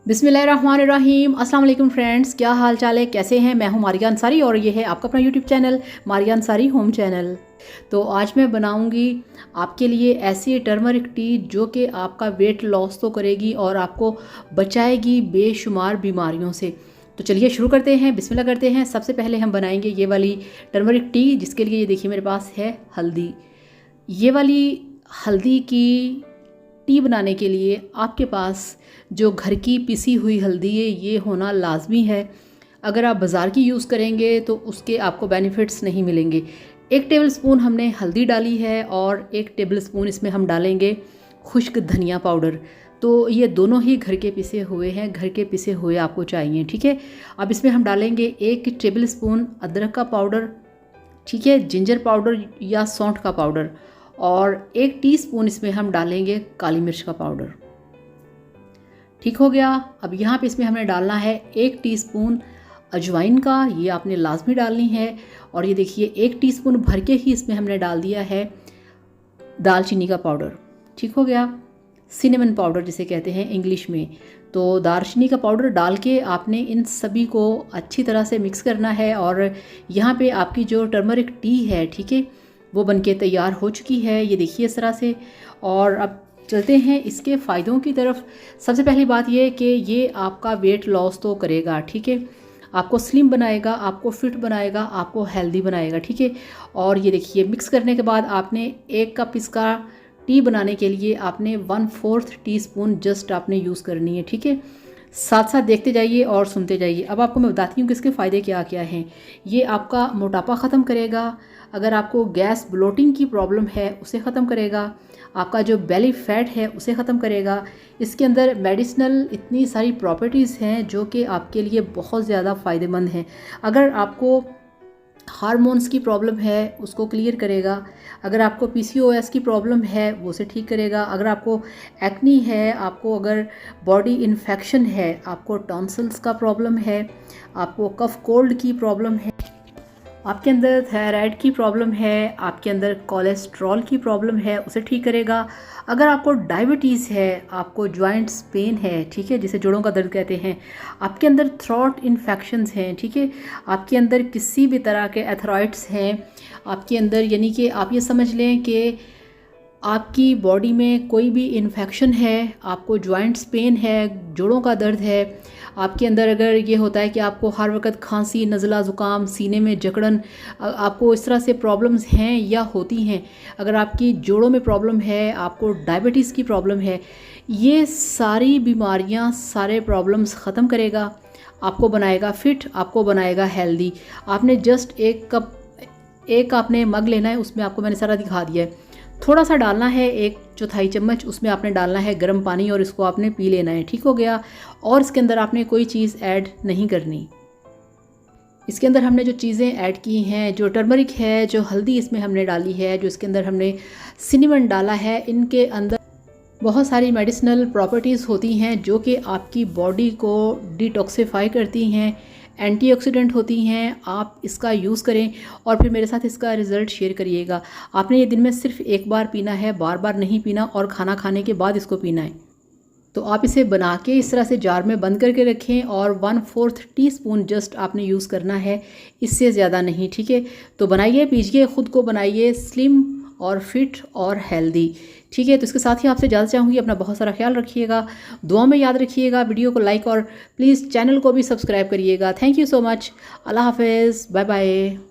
बिस्मिल्लाहिर्रहमानिर्रहीम। अस्सलाम वालेकुम फ्रेंड्स, क्या हाल चाल है, कैसे हैं। मैं हूं मारिया अंसारी और ये है आपका अपना YouTube channel Maria Ansari home channel. तो आज मैं बनाऊंगी आपके लिए ऐसी टर्मरिक टी जो कि आपका वेट लॉस तो करेगी और आपको बचाएगी बेशुमार बीमारियों से। तो चलिए शुरू करते हैं, बिस्मिल्लाह करते हैं। सबसे पहले हम बनाएंगे ये वाली टर्मरिक टी, जिसके लिए ये देखिए मेरे पास है हल्दी। ये वाली हल्दी की टी बनाने के लिए आपके पास जो घर की पिसी हुई हल्दी है ये होना लाजमी है। अगर आप बाज़ार की यूज़ करेंगे तो उसके आपको बेनिफिट्स नहीं मिलेंगे। 1 टेबलस्पून हमने हल्दी डाली है और 1 टेबलस्पून इसमें हम डालेंगे खुश्क धनिया पाउडर। तो ये दोनों ही घर के पिसे हुए हैं, घर के पिसे हुए आपको चाहिए, ठीक है। अब इसमें हम डालेंगे 1 टेबलस्पून अदरक का पाउडर, ठीक है, जिंजर पाउडर या सौंठ का पाउडर, और 1 टीस्पून इसमें हम डालेंगे काली मिर्च का पाउडर। ठीक हो गया। अब यहाँ पे इसमें हमें डालना है 1 टीस्पून अजवाइन का, ये आपने लाजमी डालनी है। और ये देखिए 1 टीस्पून भर के ही इसमें हमने डाल दिया है दालचीनी का पाउडर। ठीक हो गया, सिनेमन पाउडर जिसे कहते हैं इंग्लिश में। तो दालचीनी का पाउडर डाल के आपने इन सभी को अच्छी तरह से मिक्स करना है। और यहाँ पे आपकी जो टर्मरिक टी है, ठीक है, वो बनके तैयार हो चुकी है, ये देखिए इस तरह से। और अब चलते हैं इसके फ़ायदों की तरफ। सबसे पहली बात ये कि ये आपका वेट लॉस तो करेगा, ठीक है, आपको स्लिम बनाएगा, आपको फिट बनाएगा, आपको हेल्दी बनाएगा, ठीक है। और ये देखिए मिक्स करने के बाद आपने 1 कप इसका टी बनाने के लिए आपने 1/4 टीस्पून जस्ट आपने यूज़ करनी है, ठीक है। साथ साथ देखते जाइए और सुनते जाइए। अब आपको मैं बताती हूँ कि इसके फ़ायदे क्या क्या हैं। ये आपका मोटापा ख़त्म करेगा, अगर आपको गैस ब्लोटिंग की प्रॉब्लम है उसे ख़त्म करेगा, आपका जो बेली फैट है उसे ख़त्म करेगा। इसके अंदर मेडिसिनल इतनी सारी प्रॉपर्टीज़ हैं जो कि आपके लिए बहुत ज़्यादा फ़ायदेमंद हैं। अगर आपको हार्मोन्स की प्रॉब्लम है उसको क्लियर करेगा, अगर आपको पीसीओएस की प्रॉब्लम है वो उसे ठीक करेगा, अगर आपको एक्नी है, आपको अगर बॉडी इन्फेक्शन है, आपको टॉन्सिल्स का प्रॉब्लम है, आपको कफ कोल्ड की प्रॉब्लम है, आपके अंदर थायराइड की प्रॉब्लम है, आपके अंदर कोलेस्ट्रॉल की प्रॉब्लम है, उसे ठीक करेगा। अगर आपको डायबिटीज़ है, आपको जॉइंट्स पेन है, ठीक है, जिसे जोड़ों का दर्द कहते हैं, आपके अंदर थ्रोट इन्फेक्शंस हैं, ठीक है, आपके अंदर किसी भी तरह के एथराइड्स हैं, आपके अंदर यानी कि आप ये समझ लें कि आपकी बॉडी में कोई भी इन्फेक्शन है, आपको जॉइंट्स पेन है, जोड़ों का दर्द है, आपके अंदर अगर ये होता है कि आपको हर वक्त खांसी, नज़ला, ज़ुकाम, सीने में जकड़न, आपको इस तरह से प्रॉब्लम्स हैं या होती हैं, अगर आपकी जोड़ों में प्रॉब्लम है, आपको डायबिटीज़ की प्रॉब्लम है, ये सारी बीमारियां, सारे प्रॉब्लम्स ख़त्म करेगा, आपको बनाएगा फिट, आपको बनाएगा हेल्दी। आपने जस्ट 1 कप, एक आपने मग लेना है, उसमें आपको मैंने सारा दिखा दिया है। थोड़ा सा डालना है, 1/4 चम्मच उसमें आपने डालना है गर्म पानी और इसको आपने पी लेना है। ठीक हो गया। और इसके अंदर आपने कोई चीज़ ऐड नहीं करनी। इसके अंदर हमने जो चीज़ें ऐड की हैं, जो टर्मरिक है, जो हल्दी इसमें हमने डाली है, जो इसके अंदर हमने सिनेमन डाला है, इनके अंदर बहुत सारी मेडिसिनल प्रॉपर्टीज़ होती हैं जो कि आपकी बॉडी को डिटॉक्सिफाई करती हैं, एंटीऑक्सीडेंट होती हैं। आप इसका यूज़ करें और फिर मेरे साथ इसका रिज़ल्ट शेयर करिएगा। आपने ये दिन में सिर्फ 1 बार पीना है, बार बार नहीं पीना, और खाना खाने के बाद इसको पीना है। तो आप इसे बना के इस तरह से जार में बंद करके रखें और 1/4 टीस्पून जस्ट आपने यूज़ करना है, इससे ज़्यादा नहीं, ठीक है। तो बनाइए, पीजिए, ख़ुद को बनाइए स्लिम और फिट और हेल्दी, ठीक है। तो इसके साथ ही आपसे इजाज़त चाहूँगी। अपना बहुत सारा ख्याल रखिएगा, दुआ में याद रखिएगा, वीडियो को लाइक और प्लीज़ चैनल को भी सब्सक्राइब करिएगा। Thank you so much. अल्लाह हाफ़िज़, बाय बाय।